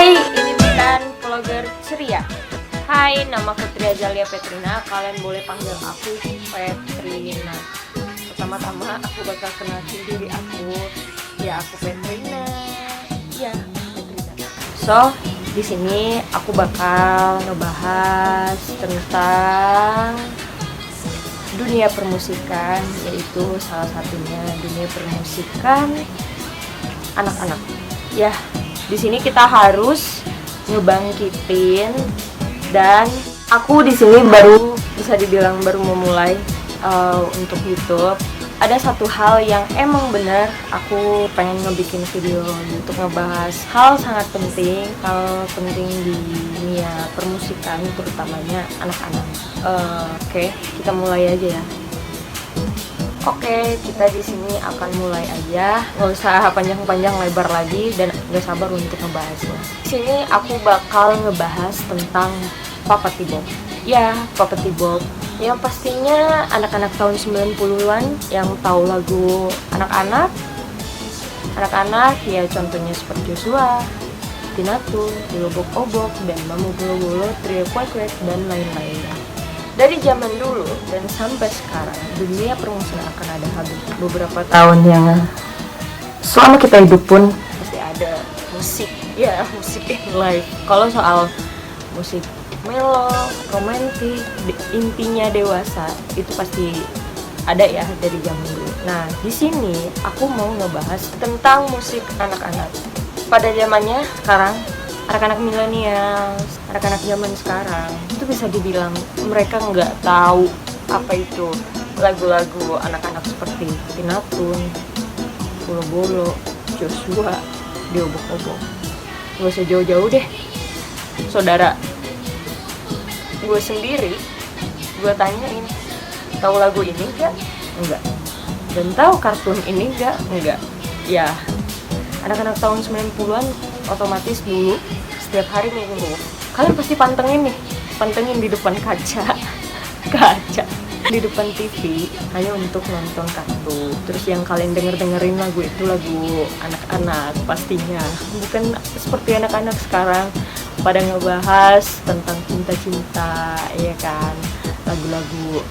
Hai, ini bukan vlogger ceria. Hai, nama Putri Azalia Petrina. Kalian boleh panggil aku Petrina. Pertama-tama aku bakal kenalin diri aku. Ya, aku Petrina. Ya, Petrina. So, di sini aku bakal ngebahas tentang dunia permusikan, yaitu salah satunya dunia permusikan anak-anak. Ya, di sini kita harus ngebangkitin, dan aku di sini baru bisa dibilang baru memulai untuk YouTube. Ada satu hal yang emang bener aku pengen ngebikin video untuk ngebahas hal sangat penting, hal penting di dunia permusikan, terutamanya anak-anak. Oke, kita mulai aja ya. Oke, kita di sini akan mulai aja. Nggak usah panjang-panjang lebar lagi dan nggak sabar untuk ngebahasnya. Di sini aku bakal ngebahas tentang Papa T-Bob. Ya, Papa T-Bob. Yang pastinya anak-anak tahun 90-an yang tahu lagu anak-anak. Anak-anak ya contohnya seperti Joshua, Tina Toon, Obok-Obok, dan Mamu Bolo-Bolo, Trio Kuek-Kuek, dan lain-lainnya. Dari zaman dulu dan sampai sekarang, dunia permusikan akan ada habis. Beberapa tahun yang selama kita hidup pun pasti ada musik, ya musik in life. Kalau soal musik melo, romantis, intinya dewasa, itu pasti ada ya dari zaman dulu. Nah, di sini aku mau ngebahas tentang musik anak-anak. Pada zamannya sekarang, anak-anak milenial, anak-anak zaman sekarang itu bisa dibilang mereka nggak tahu apa itu lagu-lagu anak-anak seperti Tina Toon, Bolo-Bolo, Joshua, Obok-Obok. Gak usah jauh-jauh deh, saudara. Gue sendiri, gue tanyain, tahu lagu ini nggak? Enggak. Dan tahu kartun ini nggak? Enggak. Ya, anak-anak tahun 90-an otomatis dulu setiap hari minggu kalian pasti pantengin di depan kaca di depan TV hanya untuk nonton kartun. Terus yang kalian dengerin lagu itu lagu anak-anak pastinya, bukan seperti anak-anak sekarang pada ngebahas tentang cinta-cinta, ya kan, lagu-lagu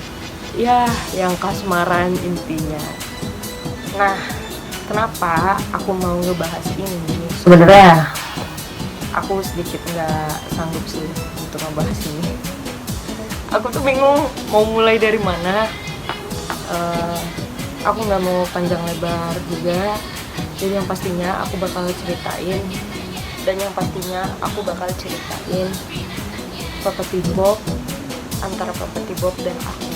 ya yang kasmaran intinya. Nah, kenapa aku mau ngebahas ini? Sebenarnya aku sedikit nggak sanggup sih untuk ngebahas ini. Aku tuh bingung mau mulai dari mana. Aku nggak mau panjang lebar juga. Jadi yang pastinya aku bakal ceritain, dan yang pastinya aku bakal ceritain Papa T-Bob, antara Papa T-Bob dan aku.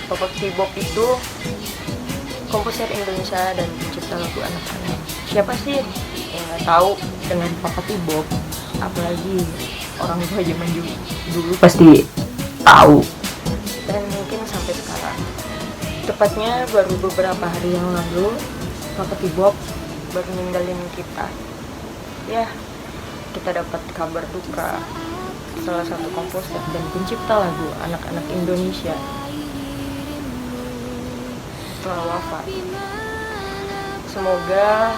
Papa T-Bob itu komposer Indonesia dan pencipta lagu anak-anak. Siapa sih yang nggak tahu dengan Papa T-Bob? Apalagi orang tua zaman dulu pasti tahu. Dan mungkin sampai sekarang, tepatnya baru beberapa hari yang lalu, Papa T-Bob baru ninggalin kita. Ya, kita dapat kabar duka. Salah satu komposer dan pencipta lagu anak-anak Indonesia telah wafat. Semoga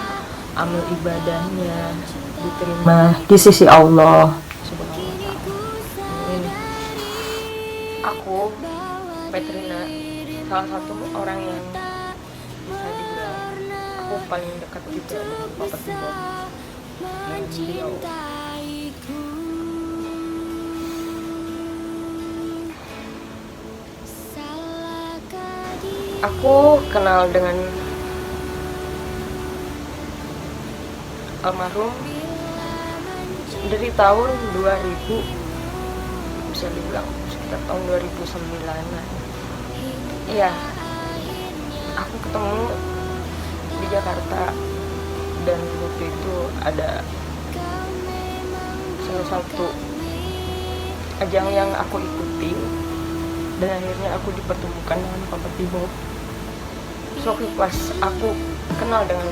amal ibadahnya diterima di sisi Allah Subhanahu wa Ta'ala. Amin. Aku, Petrina, salah satu orang yang bisa dibilang aku paling dekat juga dengan Papa T-Bob. Dan beliau aku kenal dengan almarhum dari tahun 2000, bisa dibilang sekitar tahun 2009-an. Iya, aku ketemu di Jakarta, dan waktu itu ada salah satu ajang yang aku ikuti, dan akhirnya aku dipertemukan dengan Papa T-Bob. So, pas aku kenal dengan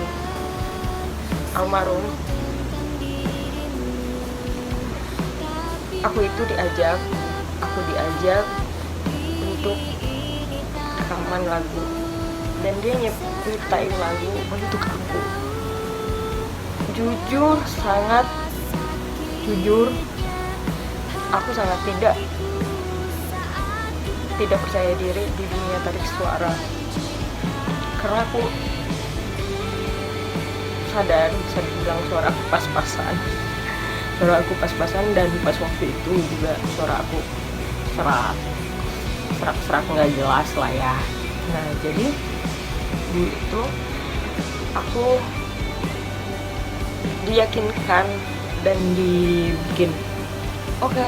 almarhum, aku diajak untuk rekaman lagu, dan dia nyiptain lagu untuk aku. Jujur sangat Jujur, aku sangat tidak percaya diri di dunia tarik suara, karena aku sadar bisa dibilang suara aku pas-pasan. Suara aku pas-pasan, dan pas waktu itu juga suara aku serak nggak jelas lah ya. Nah, jadi dulu itu aku diyakinkan dan dibikin, oke,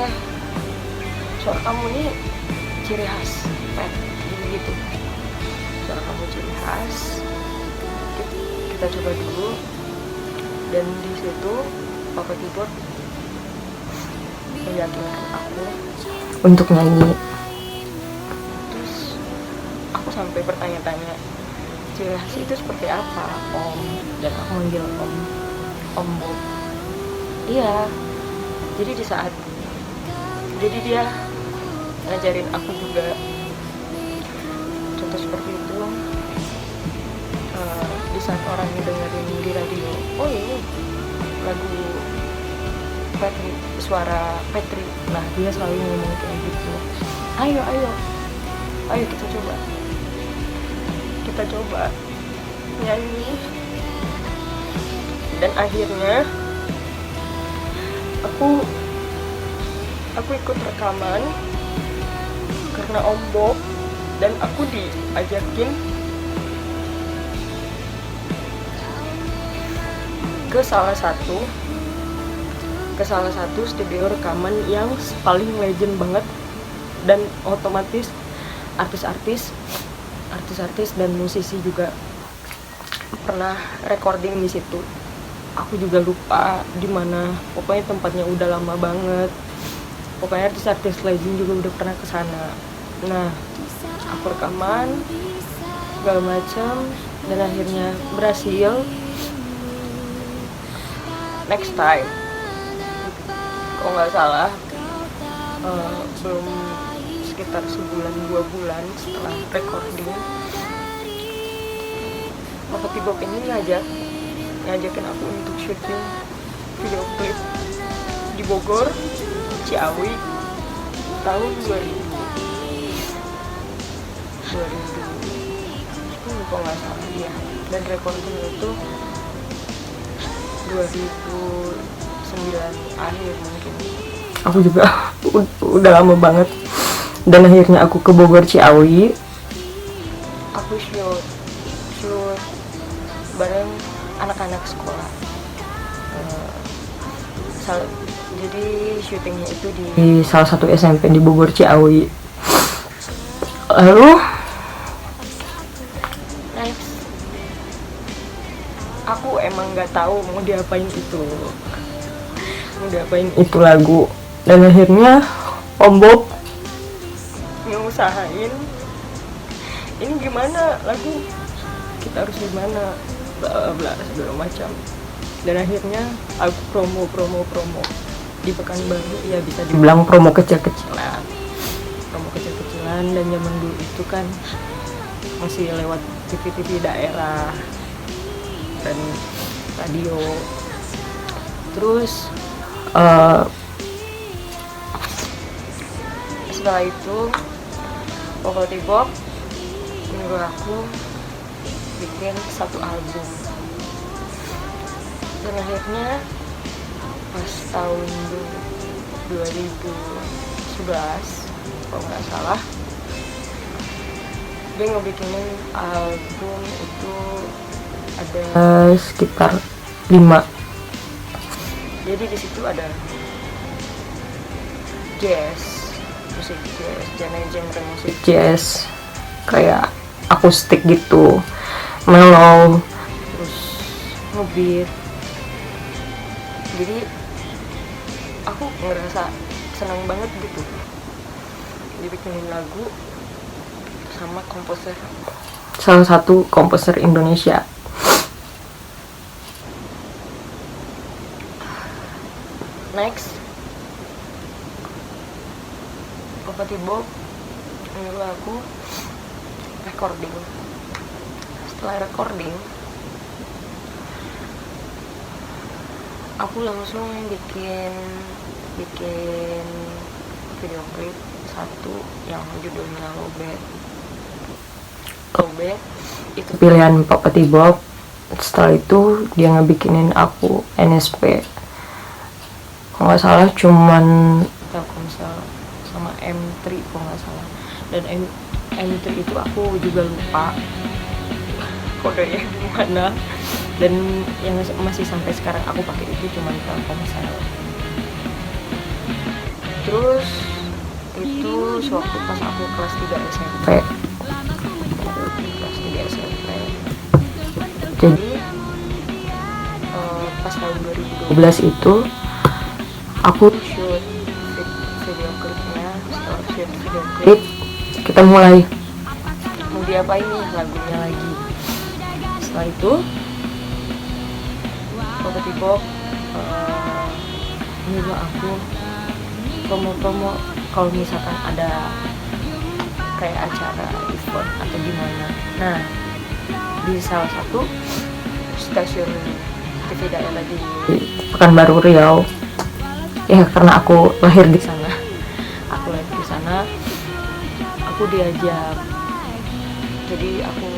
suara kamu ini ciri khas pet gitu, suara kamu ciri khas, kita coba dulu. Dan di situ Papa Keyboard meyakinkan aku untuk nyanyi. Terus aku sampai bertanya-tanya, ciri khas itu seperti apa, Om? Dan aku manggil Om Bob. Iya, jadi dia ngajarin aku juga contoh seperti itu. Di saat orang dengerin di radio, oh ini lagu Petri, suara Petri, nah dia selalu ngomong kayak gitu, ayo kita coba nyanyi. Dan akhirnya aku ikut rekaman karena Om Bob, dan aku diajakin ke salah satu studio rekaman yang paling legend banget, dan otomatis artis-artis dan musisi juga pernah recording di situ. Aku juga lupa di mana, pokoknya tempatnya udah lama banget. Pokoknya artis-artis legend juga udah pernah kesana. Nah, aku rekaman segala macam, dan akhirnya berhasil. Next time, kalau nggak salah, belum sekitar sebulan 2 bulan setelah recording, Papa Keyboard ini ngajakin aku untuk syuting video klip di Bogor, Ciawi, tahun 2010 kalau nggak salah ya. Dan recording itu 2009 akhir mungkin. Aku juga udah lama banget. Dan akhirnya aku ke Bogor, Ciawi. Aku shoot bareng anak-anak sekolah. Jadi syutingnya itu di salah satu SMP di Bogor, Ciawi. Lalu next, aku emang nggak tahu mau diapain itu lagu. Dan akhirnya Om Bob ngusahain, ini gimana lagu, kita harus gimana, bla bla segala macam. Dan akhirnya aku promo di Pekanbaru, ya bisa dibilang promo kecil-kecilan. Dan zaman dulu itu kan masih lewat TV daerah dan radio. Terus setelah itu Papa Keyboard nyuruh aku bikin satu album. Dan akhirnya pas tahun 2011 kalau nggak salah, dia ngebikinin album itu ada sekitar 5. Jadi di situ ada musik genre musik jazz kayak akustik gitu, mellow, terus ngebeat. Jadi aku ngerasa senang banget gitu dibikinin lagu sama salah satu komposer Indonesia. Next, Papa Keyboard nyuruh aku recording. Setelah recording, aku langsung bikin video klip satu yang judulnya Lowbat. Itu pilihan Papa T-Bob. Setelah itu dia ngebikinin aku NSP, kalau nggak salah cuman Telkomsel sama M3 kalau nggak salah, dan M3 itu aku juga lupa kodenya gimana, dan yang masih sampai sekarang aku pakai itu cuman Telkomsel. Terus itu sewaktu pas aku kelas 3 SMP. Jadi pas tahun 2012 itu aku shoot video klipnya. Setelah shoot video klip, kita mulai mau diapain nih lagunya lagi. Setelah itu Papa T-Bob nyuruh aku promo kalau misalkan ada kayak acara event atau gimana. Nah, di salah satu stasiun TV daerah di Pekanbaru Riau, ya karena aku lahir di sana, aku diajak. Jadi aku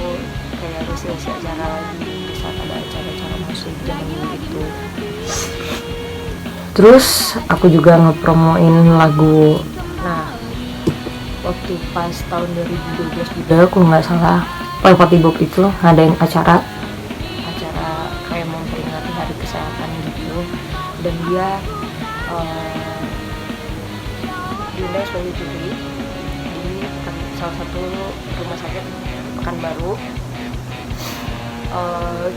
kayak ngisi acara lagi di saat ada acara musik zaman itu. Terus aku juga ngepromoin lagu. Nah, waktu pas tahun 2012 juga aku nggak salah, Papa T-Bob itu ngadain acara kayak memperingati hari kesehatan gitu, dan dia diundang sebagai juri di salah satu rumah sakit Pekanbaru.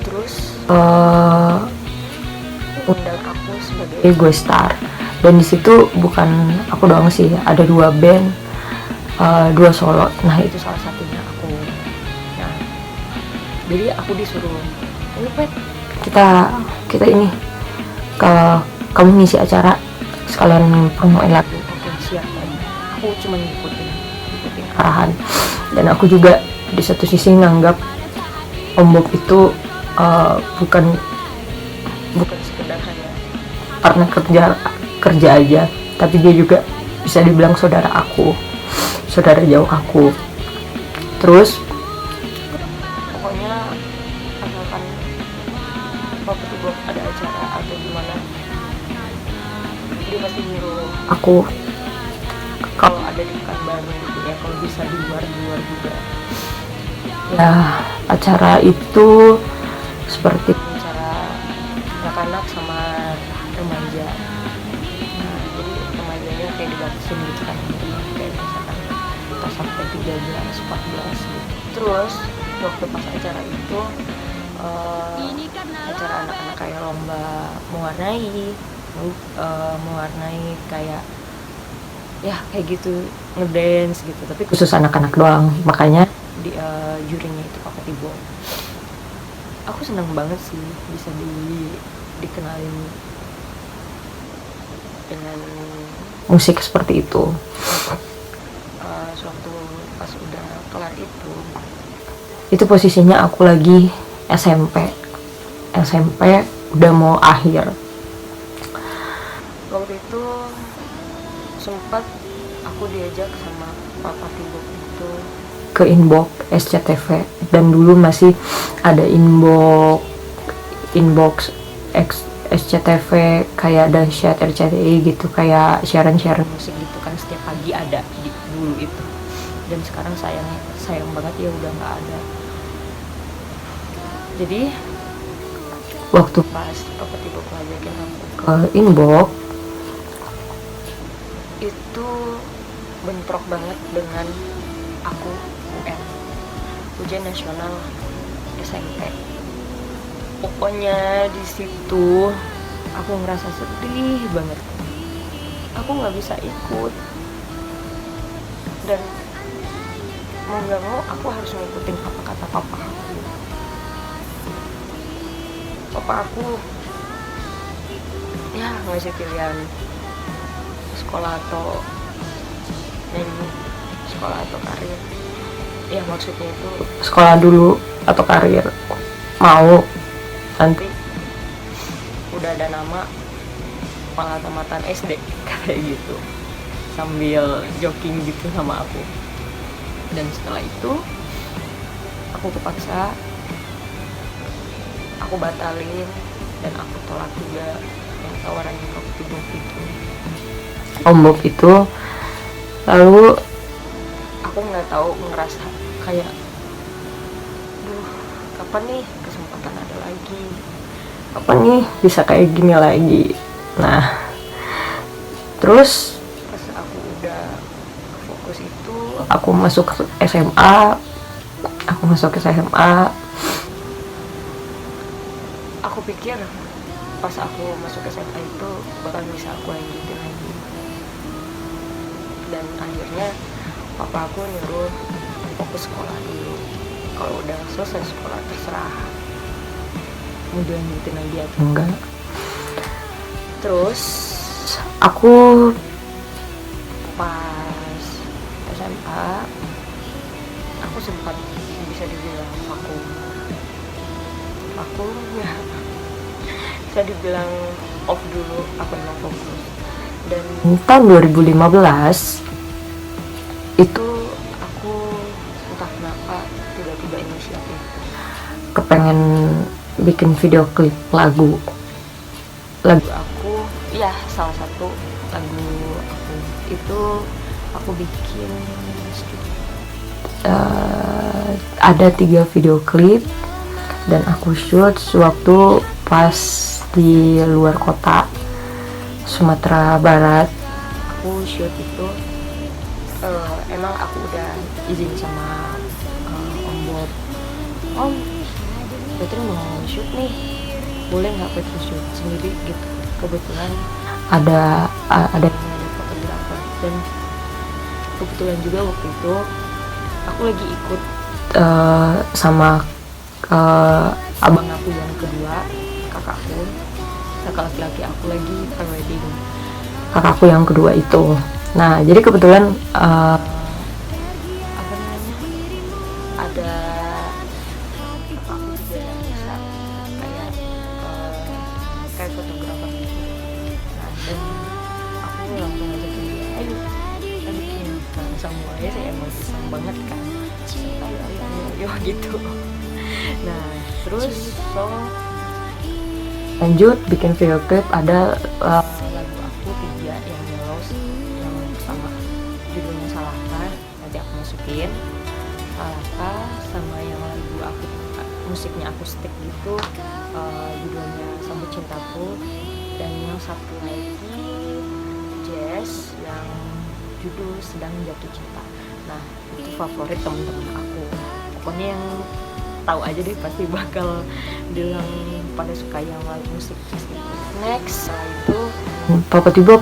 Terus undang aku sebagai guest star, dan di situ bukan aku doang sih, ada 2 band, 2 solo. Nah, itu salah satunya aku. Nah, jadi aku disuruh, ini Pet, kita ini, kalau kamu ngisi acara sekalian promoin lagu. Oke, siap. Aku cuma ngikutin arahan, dan aku juga di satu sisi nganggap Om Bob itu bukan sekedar hanya partner kerja aja, tapi dia juga bisa dibilang saudara jauh aku. Terus pokoknya asalkan Papa T-Bob ada acara atau gimana, dia pasti nyuruh aku kalau ada di Pekanbaru gitu ya, kalau bisa di luar juga. Ya, acara itu seperti acara anak-anak sama remaja. Nah, jadi remajanya kayak dibatasin gitu kan, kayak misalkan kita sampai 13, 14 gitu. Terus waktu pas acara itu acara anak-anak kayak lomba mewarnai kayak ya kayak gitu, ngedance gitu, tapi khusus anak-anak doang. Makanya di jurinya itu Papa T-Bob. Aku senang banget sih bisa dikenalin dengan musik seperti itu. Suatu pas udah kelar itu posisinya aku lagi SMP udah mau akhir. Waktu itu sempat aku diajak sama Papa T-Bob itu ke inbox SCTV, dan dulu masih ada inbox SCTV kayak dahsyat RCTI gitu, kayak siaran musik gitu kan, setiap pagi ada dulu itu. Dan sekarang sayang banget ya udah nggak ada. Jadi waktu pas Papa T-Bob ngajakin aku ke inbox itu bentrok banget dengan aku ujian nasional SMP. Pokoknya di situ aku ngerasa sedih banget. Aku nggak bisa ikut, dan mau nggak mau aku harus ngikutin apa kata papa aku. Papa aku ya ngasih pilihan sekolah atau nyanyi, sekolah atau karir. Ya maksudnya itu sekolah dulu atau karir, mau nanti udah ada nama kepala tamatan SD kayak gitu, sambil joking gitu sama aku. Dan setelah itu aku kepaksa, aku batalin dan aku tolak juga yang tawaran Property Book itu. Om Bob itu, lalu aku nggak tahu, ngerasa kayak, duh, kapan nih kesempatan ada lagi, kapan nih bisa kayak gini lagi. Nah, terus pas aku udah fokus itu, aku masuk ke SMA. Aku pikir pas aku masuk SMA itu bakal bisa aku lanjutin lagi. Dan akhirnya papa aku nyuruh fokus sekolah dulu. Kalau udah selesai sekolah terserah mau dilanjutin lagi atau enggak. Terus aku pas SMA aku sempat bisa dibilang vakum ya, bisa dibilang off dulu, aku memang fokus. Dan tahun 2015 itu aku entah kenapa tiba-tiba inisiatif kepengen bikin video klip lagu aku, ya salah satu lagu aku itu aku bikin ada 3 video klip dan aku shoot sewaktu pas di luar kota Sumatera Barat. Aku shoot itu emang aku udah izin sama Om Bob, Om Petri mau shoot nih, boleh nggak Petri shoot sendiri gitu. Kebetulan ada fotografer, dan kebetulan juga waktu itu aku lagi ikut sama abang aku yang kedua, kakakku, kakak laki-laki aku lagi pre-wedding kakakku yang kedua itu. Nah, jadi kebetulan apa namanya, ada kakakku juga yang bisa kayak fotografer gitu. Nah, dan aku langsung ngajakin dia, ayo kita bikin. Nah, semuanya saya emang senang banget kan, ayo gitu. Nah, terus lanjut bikin video clip. Ada lagu aku 3 yang jelas, yang sama judulnya Salahkah, nanti aku masukin Salahkah, sama yang lagu aku musiknya akustik gitu, judulnya Sambut Cintaku, dan yang satu lagi jazz yang judul Sedang Jatuh Cinta. Nah, itu favorit teman-teman aku. Pokoknya yang tahu aja deh pasti bakal bilang pada suka yang lagu musik jazz gitu. Next, setelah itu Papa tiba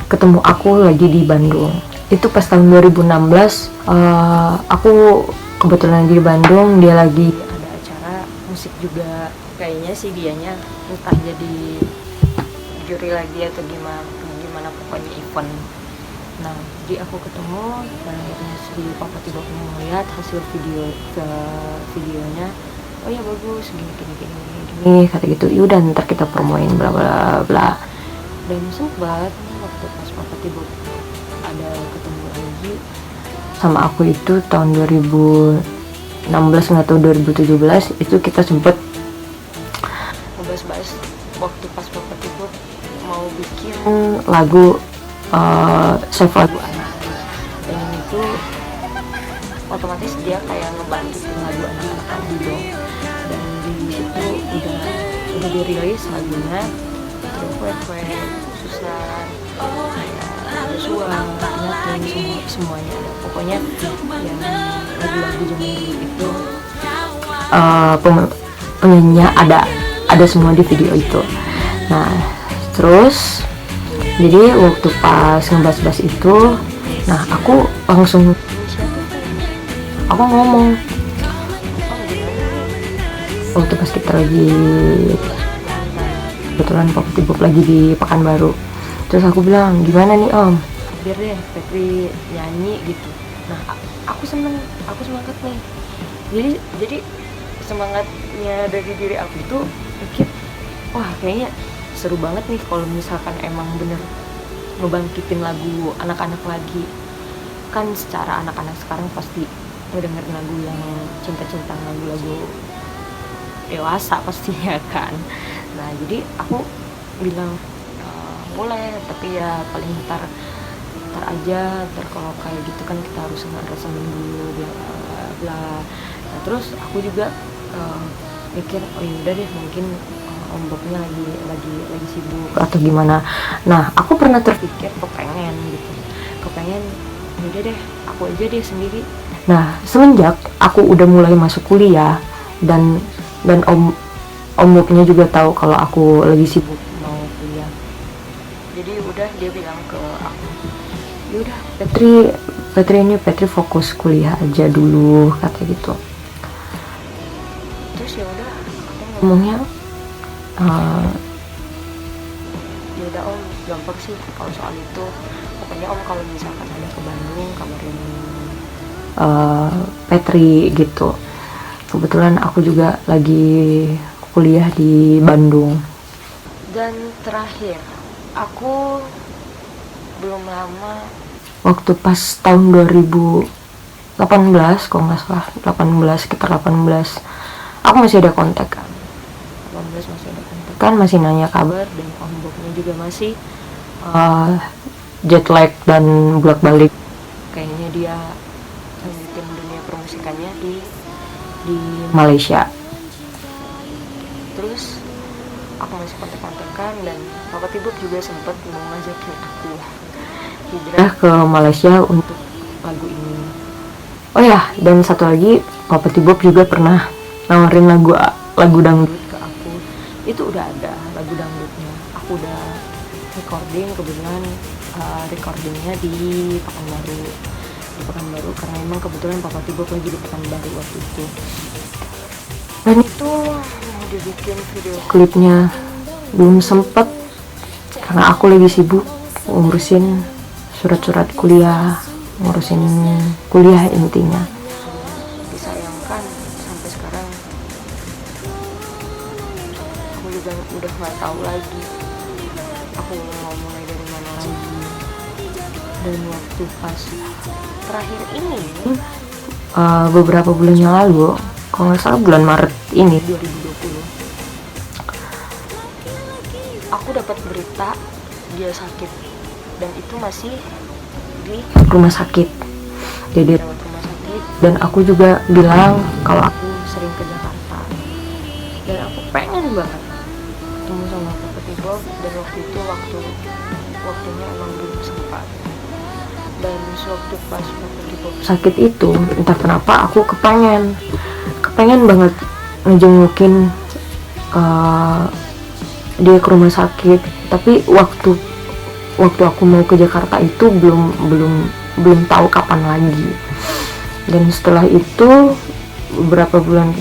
ketemu aku lagi di Bandung. Itu pas tahun 2016, aku kebetulan di Bandung, dia lagi ada acara musik juga. Kayaknya sih dianya entah jadi juri lagi atau gimana pokoknya event. Nah, jadi aku ketemu dan akhirnya si Papa tiba melihat hasil videonya. Oh ya bagus, gini kata gitu. Yaudah ntar kita promoin bla bla bla. Dan sempat waktu pas Papa tiba ada ketemu lagi sama aku itu tahun 2016 nggak tahu 2017, itu kita sempet ngebahas waktu pas Papa tiba mau bikin lagu save lagu anak, dan itu otomatis dia kayak ngebantu lagu anak tadi dong. Dan di situ udah dirilis lagunya, terus kue susah Joshua, Natin, semuanya ada. Pokoknya yang lagu-lagu zaman dulu itu penyanyinya ada semua di video itu. Nah, terus jadi waktu pas ngebahas itu, nah aku langsung ngomong waktu pas kita lagi kebetulan Papa tiba lagi di Pekanbaru. Terus aku bilang, gimana nih Om, biar deh Petri nyanyi gitu. Nah, aku semangat nih. Jadi semangatnya dari diri aku itu mikir, wah kayaknya seru banget nih kalau misalkan emang bener ngebangkitin lagu anak-anak lagi. Kan secara anak-anak sekarang pasti ngedengerin lagu yang cinta-cinta, lagu-lagu dewasa pastinya kan. Nah jadi aku bilang boleh, tapi ya paling ntar aja, ntar kalau kayak gitu kan kita harus ngeresemin dulu bla bla bla. Nah terus aku juga mikir oh yaudah deh, mungkin Om Bobnya lagi sibuk atau gimana. Nah aku pernah terpikir kepengen yaudah deh aku aja deh sendiri. Nah semenjak aku udah mulai masuk kuliah dan Om Bobnya juga tahu kalau aku lagi sibuk mau kuliah, jadi udah dia bilang ke aku, yaudah Petri fokus kuliah aja dulu, kata gitu. Terus ya udah aku ngomongnya ya udah Om, gampang sih kalau soal itu, pokoknya Om kalau misalkan ada ke Bandung kabarin Petri gitu. Kebetulan aku juga lagi kuliah di Bandung. Dan terakhir aku belum lama, waktu pas tahun 2018 kalau nggak salah, 18 sekitar 18, aku masih ada kontak kan, 18 masih ada kontak kan, masih nanya kabar, dan Om Bobnya juga masih jet lag dan bolak-balik, kayaknya dia lanjutin dunia permusikannya di Malaysia. Terus aku masih kontak-kontakan, dan Papa Tibok juga sempat mau ngajakin aku hijrah ke Malaysia untuk lagu ini. Oh ya, dan satu lagi, Papa Tibok juga pernah nawarin lagu dangdut ke aku. Itu udah ada lagu dangdutnya, aku udah recording, kebetulan recordingnya di Pekanbaru, karena emang kebetulan Papa Tibok lagi di Pekanbaru waktu itu. Dan itu mau dibikin video klipnya belum sempet karena aku lagi sibuk ngurusin surat-surat kuliah, ngurusin kuliah intinya. Disayangkan sampai sekarang aku juga udah nggak tahu lagi aku mau mulai dari mana lagi. Dan waktu pas terakhir ini beberapa bulan yang lalu, kalau nggak salah bulan Maret ini 2020, aku dapat berita dia sakit, dan itu masih di rumah sakit, jadi rawat rumah sakit. Dan aku juga bilang kalau aku sering ke Jakarta dan aku pengen banget ketemu sama Papa Tibok, dan waktu itu waktunya emang belum sempat. Dan sewaktu pas Papa Tibok sakit itu, entah kenapa aku kepengen banget ngejengukin dia ke rumah sakit. Tapi waktu aku mau ke Jakarta itu belum tahu kapan lagi. Dan setelah itu beberapa bulan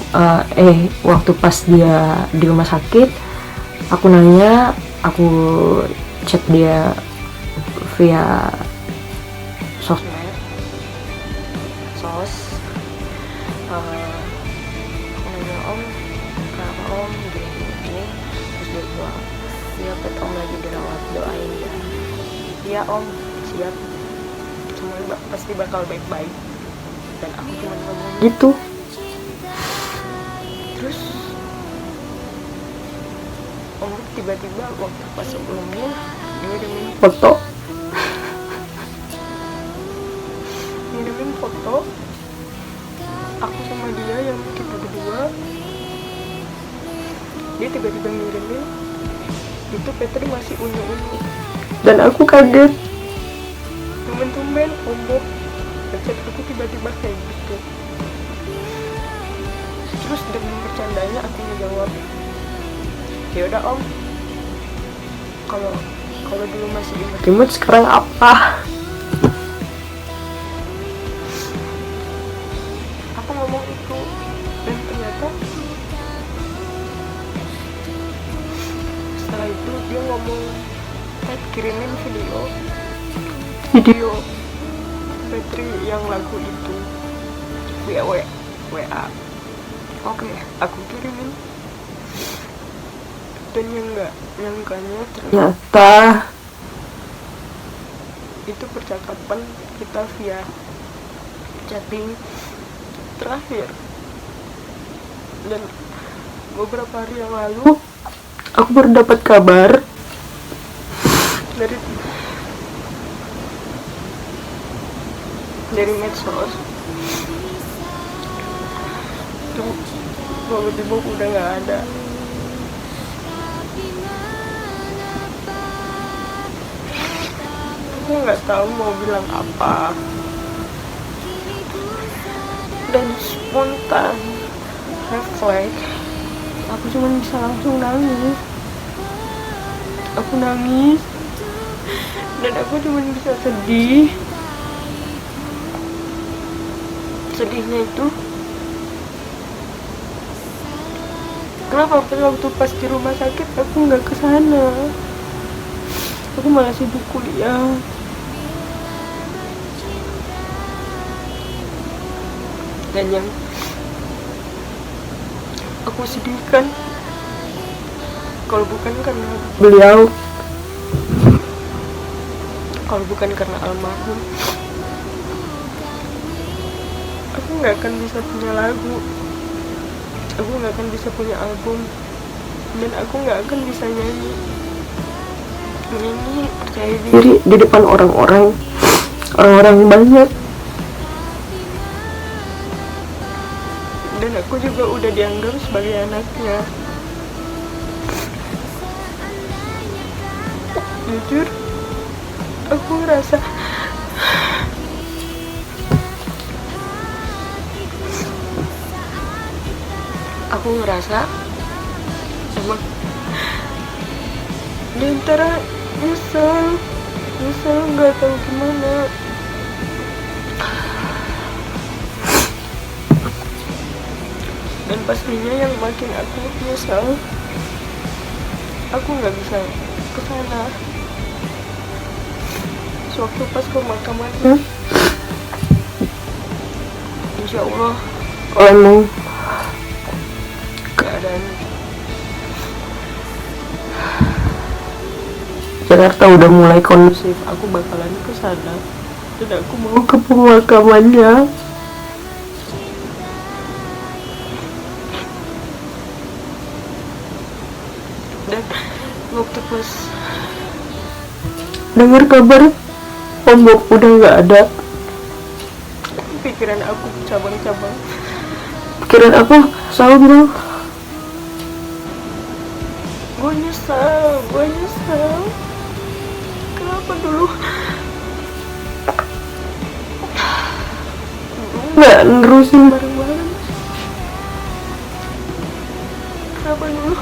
waktu pas dia di rumah sakit, aku nanya, aku chat dia via sos, aku nanya, Om kenapa Om gini, terus dia bilang, iya Pet, Om lagi dirawat, doain ya. Iya Om, siap, semuanya pasti bakal baik-baik. Dan aku cuma ngomong gitu. Terus Om tiba-tiba waktu pas sebelumnya dia ngirimin foto aku sama dia yang kita berdua. Dia tiba-tiba ngirimin itu Petri masih unyu-unyu, dan aku kaget. Tumben Om Bob ngechat aku tiba-tiba kayak gitu. Terus dengan bercandanya aku ngejawab, ya udah Om, kalau dulu masih imut, sekarang apa? Aku ngomong itu, dan ternyata setelah itu dia ngomong, kirimin video Petri yang lagu itu via WA. Oke, aku kirimin, dan yang nggak nyangkanya ternyata itu percakapan kita via chatting terakhir. Dan beberapa hari yang lalu aku baru dapat kabar dari medsos itu tiba-tiba udah nggak ada. Aku nggak tahu mau bilang apa dan spontan refleks aku cuma bisa langsung nangis. Aku nangis dan aku cuma bisa sedih. Sedihnya itu kenapa waktu pas di rumah sakit aku nggak kesana, aku malah sibuk kuliah. Dan yang aku sedihkan kalau bukan karena beliau, kalau bukan karena almarhum, aku nggak akan bisa punya lagu, aku nggak akan bisa punya album, dan aku nggak akan bisa nyanyi percaya diri di depan orang-orang banyak. Dan aku juga udah dianggap sebagai anaknya. Jujur, aku ngerasa emang di antara nyesel nggak tahu gimana. Dan pastinya yang makin aku nyesel, aku nggak bisa kesana. Sewaktu pas pemakamannya, insya Allah kalau emang keadaan Jakarta udah mulai kondusif, aku bakalan kesana dan aku mau ke pemakamannya. Dan waktu pas dengar kabar Om Bob udah nggak ada, pikiran aku cabang-cabang. Pikiran aku selalu bilang, gue nyesel. Kenapa dulu nggak nerusin bareng-bareng? Kenapa dulu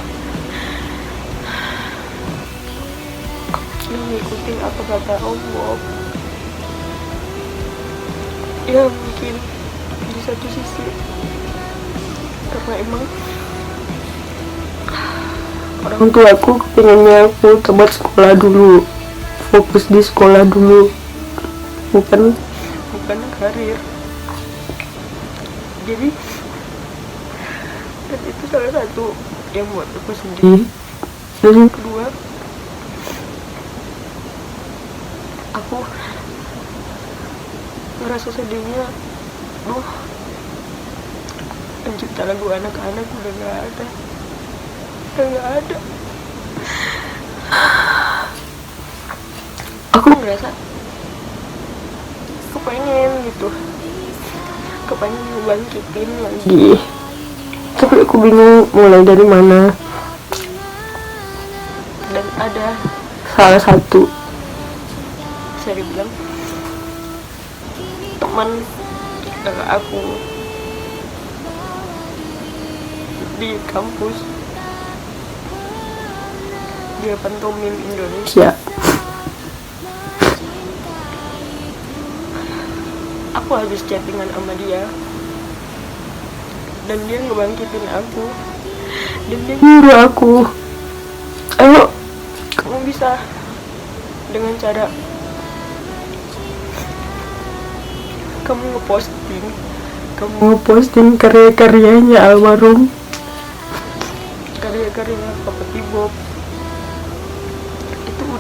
ngikutin apa kata Om Bob? Ya mungkin di satu sisi karena emang orang tua aku pengennya aku tamat sekolah dulu, fokus di sekolah dulu, bukan karir. Jadi dan itu salah satu yang buat aku sedih. Dan yang kedua, aku ngerasa sedihnya, pencipta lagu anak-anak udah nggak ada. Aku ngerasa kepengen ngebangkitin lagi, tapi aku bingung mulai dari mana. Dan ada salah satu, saya bilang, teman kakak aku di kampus, dia pantomim Indonesia. Aku habis chattingan sama dia dan dia ngebangkitin aku, dan dia nyuruh aku, ayo kamu bisa dengan cara kamu ngeposting karya-karyanya almarhum, karya-karyanya Papa Bob.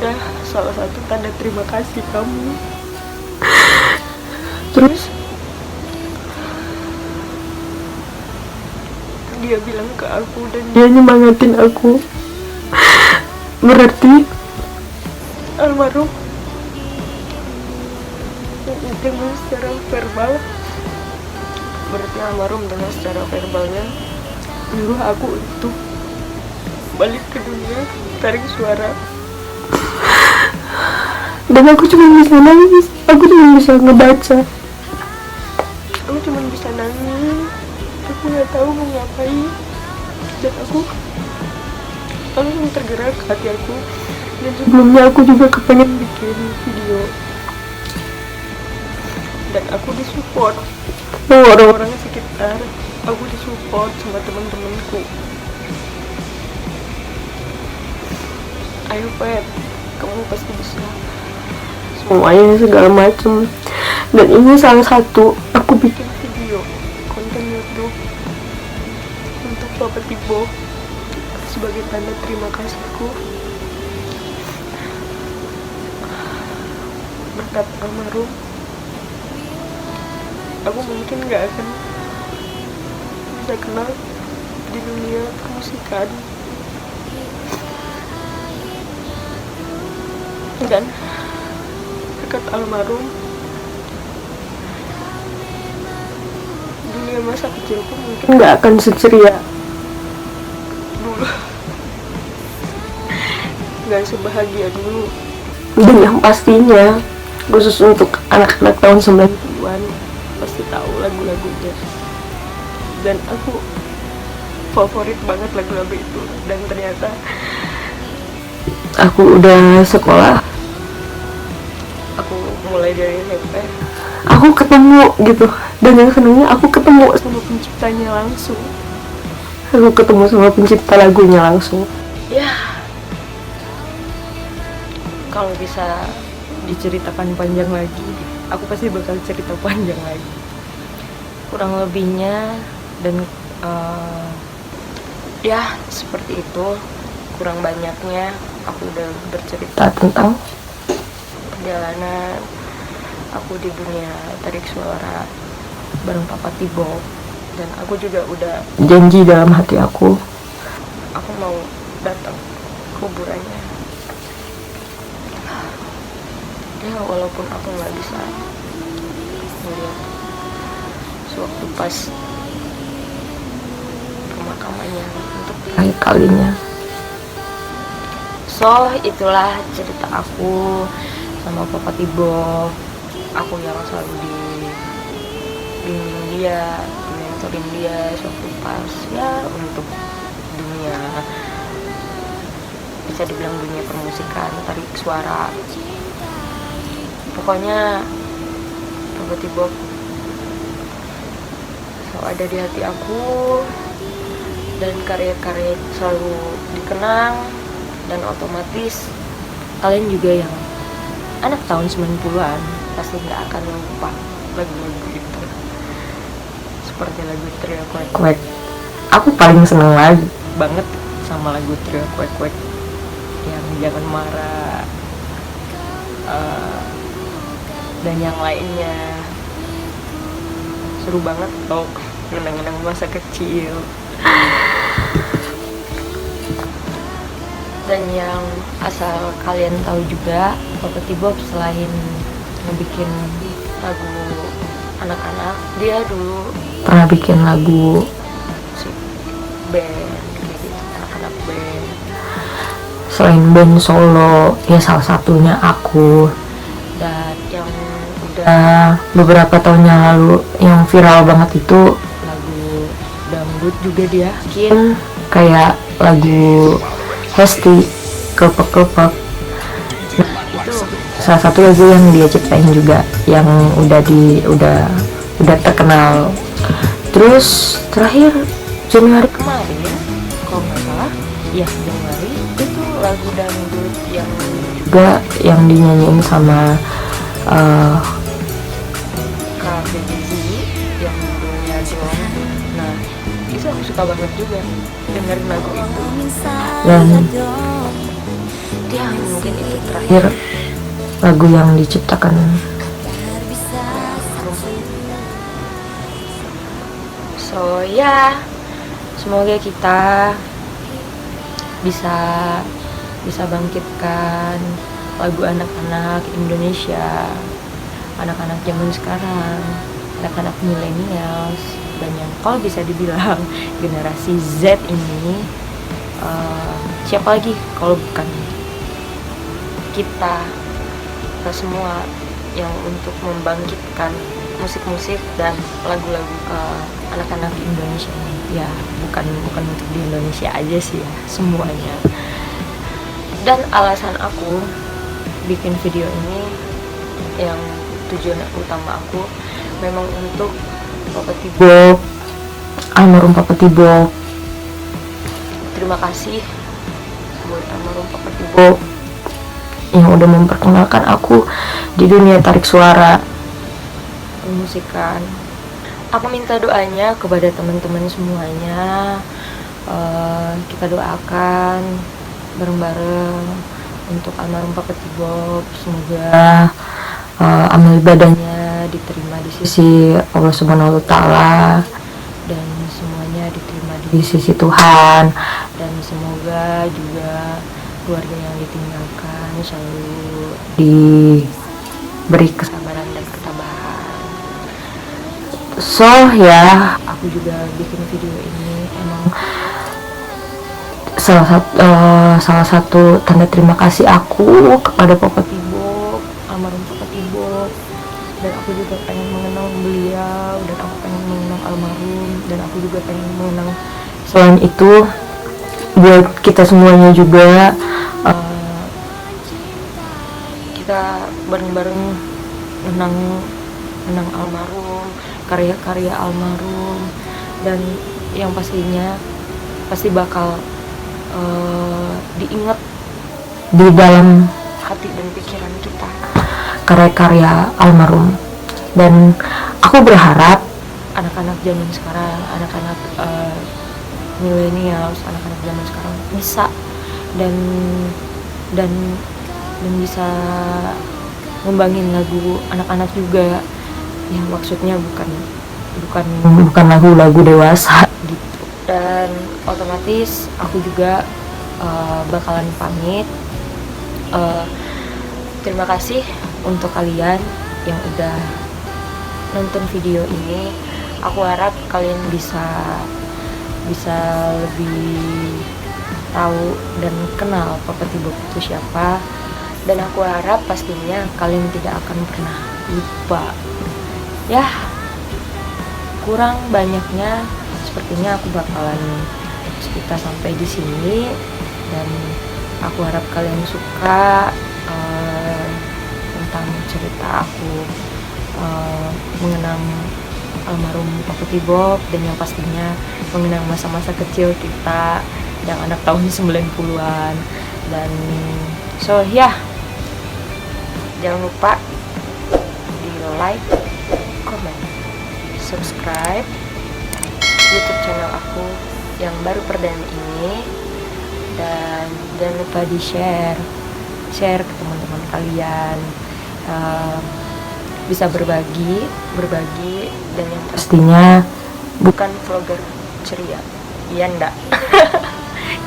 udah salah satu tanda terima kasih kamu. Terus dia bilang ke aku dan dia nyemangatin aku. Berarti almarhum dengan secara verbal, verbalnya nyuruh aku untuk balik ke dunia tarik suara. Dan aku cuma bisa nangis, aku cuma bisa ngebaca, aku cuma bisa nangis. Aku nggak tahu mau ngapain, dan aku langsung tergerak hati aku. Dan sebelumnya aku juga kepengen bikin video, dan aku disupport sama orang-orang sekitar. Aku disupport sama teman-temanku. Ayo Pep, kamu pasti bisa, semuanya segala macem. Dan ini salah satu aku bikin video konten YouTube untuk Papa Tibo sebagai tanda terima kasihku. Berkat almarhum, aku mungkin gak akan bisa kenal di dunia permusikan. Dan berkat almarhum, dunia masa kecilku mungkin gak akan seceria dulu, gak sebahagia dulu. Dan yang pastinya, khusus untuk anak-anak tahun 90-an pasti tahu lagu-lagunya. Dan aku favorit banget lagu-lagu itu. Dan ternyata aku udah sekolah, aku mulai dari SMP, aku ketemu gitu. Dan yang senangnya aku ketemu sama penciptanya langsung, aku ketemu sama pencipta lagunya langsung. Ya, kalau bisa diceritakan panjang lagi, aku pasti bakal cerita panjang lagi. Kurang lebihnya, dan ya seperti itu. Kurang banyaknya aku udah bercerita tentang perjalanan aku di dunia tarik suara bareng Papa Tibo. Dan aku juga udah janji dalam hati aku mau datang ke kuburannya. Ya walaupun aku nggak bisa melihat sewaktu pas pemakamannya untuk terakhir kalinya. So, itulah cerita aku sama Papa Tibo. Aku yang selalu dibimbing dia, mentorin dia sewaktu pas ya untuk dunia, bisa dibilang dunia permusikan, tarik suara. Pokoknya Papa Tibo selalu ada di hati aku, dan karya-karya selalu dikenang. Dan otomatis kalian juga yang anak tahun 90-an pasti gak akan lupa lagu-lagu itu. Seperti lagu Trio Kwek Kwek. Aku paling seneng banget sama lagu Trio Kwek Kwek yang Jangan Marah, dan yang lainnya. Seru banget tau, ngenang-ngenang masa kecil. Dan yang asal kalian tahu juga, Papa Tibo selain ngebikin lagu anak-anak, dia dulu pernah bikin lagu musik band gitu, anak-anak band. Selain band solo, ya salah satunya aku. Dan yang udah beberapa tahun yang lalu yang viral banget itu lagu dangdut juga dia bikin, kayak lagu Hesti, Kelepek-kelepek. Nah, itu salah satu lagu yang dia ciptain juga, yang udah terkenal. Terus terakhir Januari kemarin, kalau nggak salah, ya Januari, itu lagu dangdut yang juga yang dinyanyiin sama Kak Beji, yang judulnya Dong. Nah, itu aku suka banget juga dengerin lagu itu. Dan Ya mungkin itu terakhir lagu yang diciptakan. So ya, semoga kita bisa bangkitkan lagu anak-anak Indonesia, anak-anak zaman sekarang, anak-anak millennials, dan yang kalau bisa dibilang generasi Z ini. Siapa lagi kalau bukan kita semua yang untuk membangkitkan musik-musik dan lagu-lagu anak-anak Indonesia ini. Ya bukan untuk di Indonesia aja sih ya, semuanya. Dan alasan aku bikin video ini, yang tujuan utama aku memang untuk Papa T-Bob, almarhum Papa T-Bob. Terima kasih buat almarhum Papa T-Bob yang udah memperkenalkan aku di dunia tarik suara musikan. Aku minta doanya kepada teman-teman semuanya. Kita doakan bareng-bareng untuk almarhum Papa T-Bob. Semoga amal ibadahnya diterima di sisi Allah Subhanahu wa Ta'ala, dan semuanya diterima di sisi Tuhan, dan semoga juga keluarga yang ditinggalkan selalu diberi kesabaran dan ketabahan. So ya, aku juga bikin video ini emang salah satu tanda terima kasih aku kepada Papa T-Bob, almarhum Papa T-Bob. Dan aku juga pengen mengenang beliau, dan aku pengen mengenang almarhum, dan aku juga pengen mengenang selain itu buat kita semuanya juga, kita bareng-bareng menang almarhum, karya-karya almarhum, dan yang pastinya pasti bakal diingat di dalam hati dan pikiran kita karya-karya almarhum. Dan aku berharap anak-anak zaman sekarang, anak-anak millennials, anak-anak zaman sekarang bisa dan bisa ngembangin lagu anak-anak juga. Ya maksudnya bukan lagu-lagu dewasa gitu. Dan otomatis aku juga bakalan pamit. Terima kasih untuk kalian yang udah nonton video ini. Aku harap kalian bisa lebih tahu dan kenal Papa T-Bob itu siapa, dan aku harap pastinya kalian tidak akan pernah lupa. Ya, kurang banyaknya sepertinya aku bakalan cerita sampai di sini, dan aku harap kalian suka tentang cerita aku mengenang almarhum Papa T-Bob, dan yang pastinya mengenang masa-masa kecil kita yang anak tahun 90-an. Dan so ya, jangan lupa di like, comment, subscribe YouTube channel aku yang baru perdana ini, dan jangan lupa di share ke teman-teman kalian. Bisa berbagi, dan yang pastinya bukan vlogger ceria, iya ndak?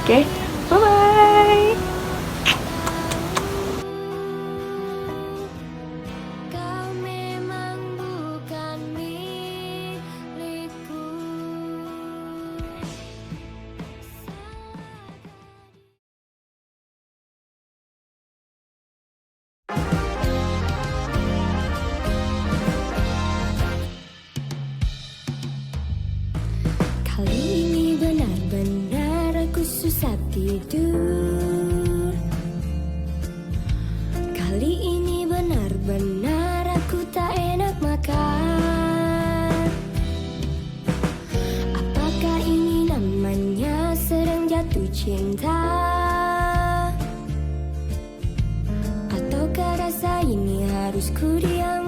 Oke, bye-bye. Kali ini benar-benar aku susah tidur. Kali ini benar-benar aku tak enak makan. Apakah ini namanya sedang jatuh cinta? Ataukah rasa ini harus ku diam?